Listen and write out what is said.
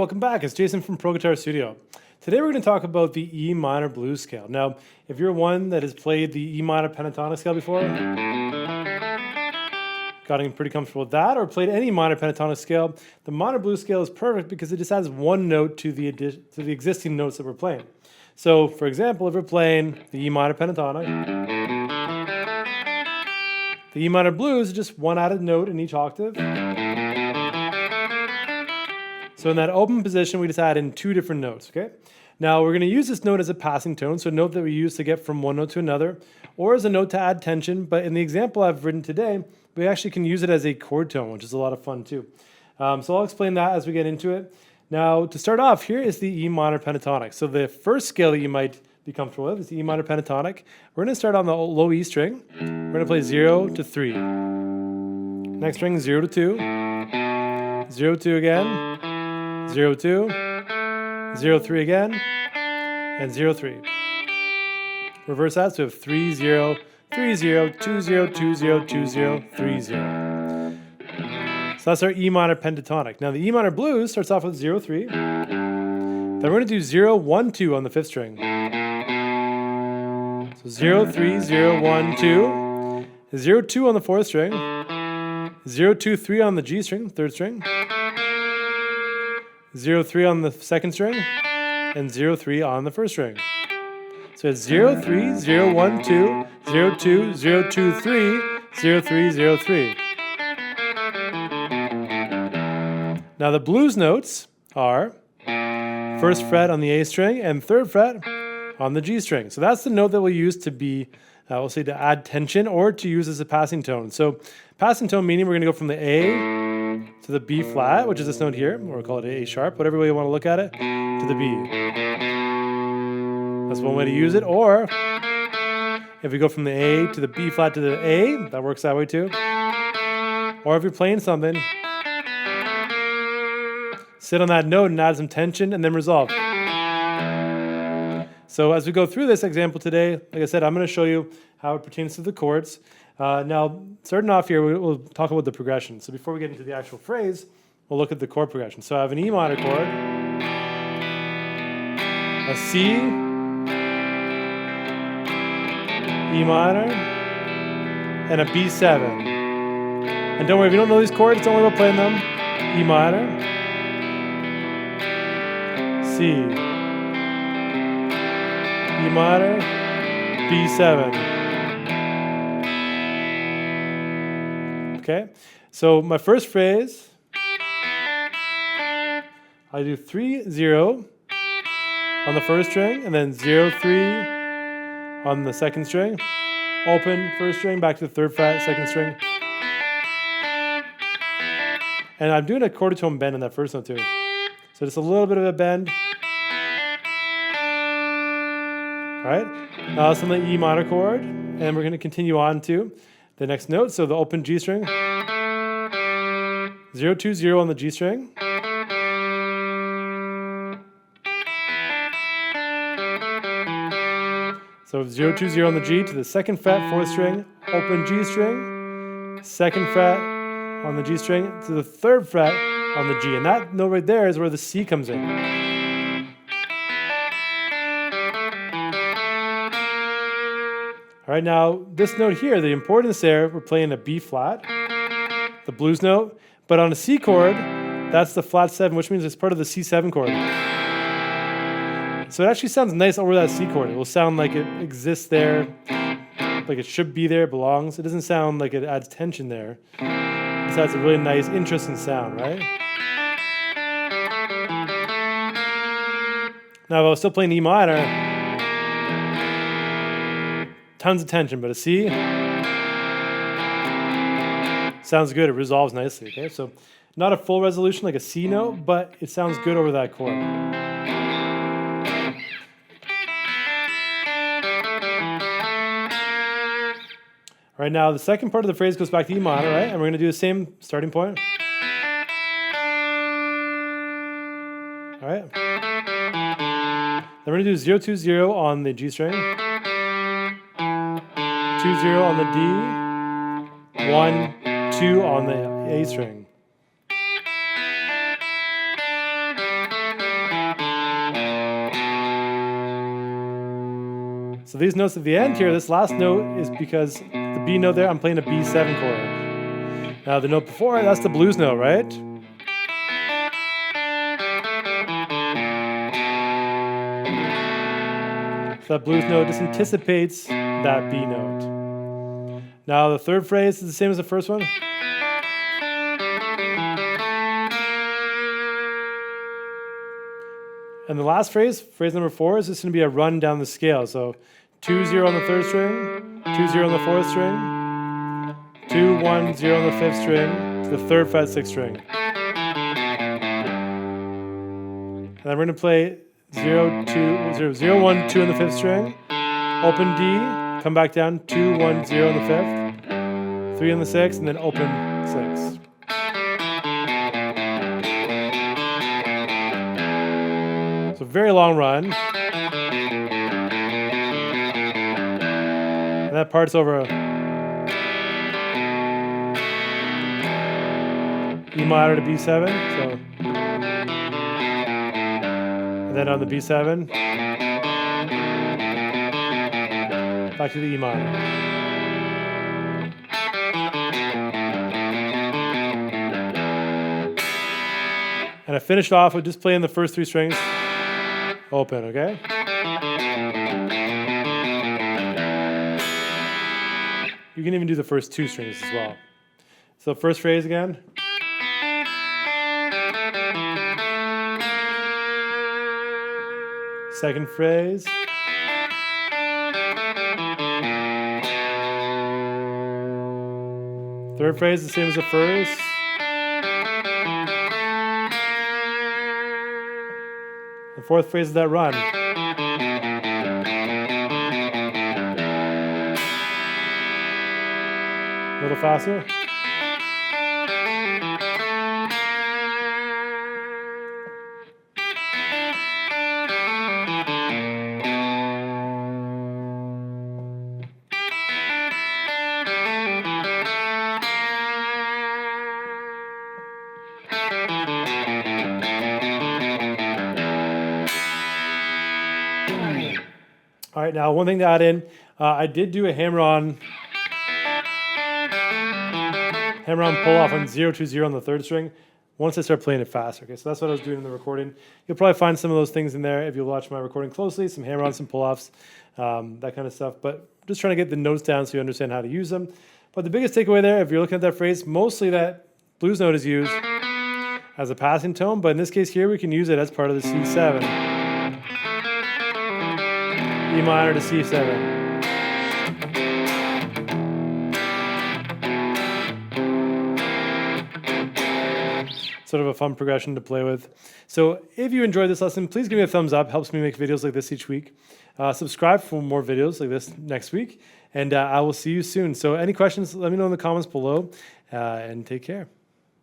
welcome back. It's Jason from Pro Guitar Studio. Today we're going to talk about the E minor blues scale. Now, if you're one that has played the E minor pentatonic scale before, gotten pretty comfortable with that, or played any minor pentatonic scale, the minor blues scale is perfect because it just adds one note to the existing notes that we're playing. So, for example, if we're playing the E minor pentatonic, the E minor blues is just one added note in each octave. So in that open position, we just add in two different notes, okay? Now we're going to use this note as a passing tone, so a note that we use to get from one note to another, or as a note to add tension, but in the example I've written today, we actually can use it as a chord tone, which is a lot of fun too. So I'll explain that as we get into it. Now to start off, here is the E minor pentatonic. So the first scale that you might be comfortable with is the E minor pentatonic. We're going to start on the low E string. We're going to play 0 to 3. Next string, 0 to 2. 0 2 again. 0 2, 0 3 again, and 0 3. Reverse that, so we have 3 0, 3 0, 2 0, 2 0, 2 0, 3 0. So that's our E minor pentatonic. Now the E minor blues starts off with 0 3. Then we're going to do 0 1 2 on the fifth string. So 0 3 0 1 2, 0 2 on the fourth string, 0 2 3 on the G string, third string. 0 3 on the second string, and 0 3 on the first string. So it's 0 3 0 1 2 0 2 0 2 3 0 3 0 3. Now the blues notes are first fret on the A string and third fret on the G string. So that's the note that we'll use to be, we'll say to add tension or to use as a passing tone. So passing tone meaning we're going to go from the A to the B flat, which is this note here, or we'll call it A sharp, whatever way you want to look at it, to the B. That's one way to use it. Or if we go from the A to the B flat to the A, that works that way too. Or if you're playing something, sit on that note and add some tension and then resolve. So as we go through this example today, like I said, I'm going to show you how it pertains to the chords. Now, starting off here, we'll talk about the progression. So before we get into the actual phrase, we'll look at the chord progression. So I have an E minor chord, a C, E minor, and a B7. And don't worry, if you don't know these chords, don't worry about playing them. E minor, C, E minor, B7. Okay, so my first phrase, I do 3 0 on the first string, and then 0 3 on the second string. Open first string, back to the third fret, second string. And I'm doing a quarter tone bend in that first note too. So just a little bit of a bend. All right, now it's on the E minor chord, and we're going to continue on to the next note. So the open G string, 0 2 0 on the G string. So 0 2 0 on the G to the second fret, fourth string, open G string, second fret on the G string to the third fret on the G. And that note right there is where the C comes in. All right, now this note here, the importance there, we're playing a B flat, the blues note, but on a C chord, that's the flat 7, which means it's part of the C7 chord. So it actually sounds nice over that C chord. It will sound like it exists there, like it should be there, belongs. It doesn't sound like it adds tension there. It just adds a really nice, interesting sound, right? Now if I was still playing E minor, tons of tension, but a C sounds good. It resolves nicely, okay? So not a full resolution like a C note, but it sounds good over that chord. All right, now the second part of the phrase goes back to E minor, right? And we're going to do the same starting point. All right. Then we're going to do 0 2 0 on the G string. 2 0 on the D, 1 2 on the A string. So these notes at the end here, this last note is because the B note there, I'm playing a B7 chord. Now the note before, that's the blues note, right? So that blues note just anticipates that B note. Now the third phrase is the same as the first one. And the last phrase, phrase number 4, is just going to be a run down the scale. So 2-0 on the third string, 2-0 on the fourth string, 2-1-0 on the fifth string to the third fret 6th string. And then we're going to play 0-1-2 on the fifth string, open D, come back down 2-1-0 on the fifth, 3 on the sixth, and then open 6. So very long run. And that part's over E minor to B7. So, and then on the B7, back to the E minor. And I finished off with just playing the first 3 strings open, okay? You can even do the first 2 strings as well. So first phrase again. Second phrase. Third phrase, the same as the first. The fourth phrase is that run. A little faster. All right, now one thing to add in, I did do a hammer-on pull-off on 0-2-0 on the third string once I start playing it faster. Okay, so that's what I was doing in the recording. You'll probably find some of those things in there if you watch my recording closely, some hammer-ons, some pull-offs, that kind of stuff. But just trying to get the notes down so you understand how to use them. But the biggest takeaway there, if you're looking at that phrase, mostly that blues note is used as a passing tone, but in this case here, we can use it as part of the C7. E minor to C7. Sort of a fun progression to play with. So if you enjoyed this lesson, please give me a thumbs up. Helps me make videos like this each week. Subscribe for more videos like this next week. And I will see you soon. So any questions, let me know in the comments below. And take care.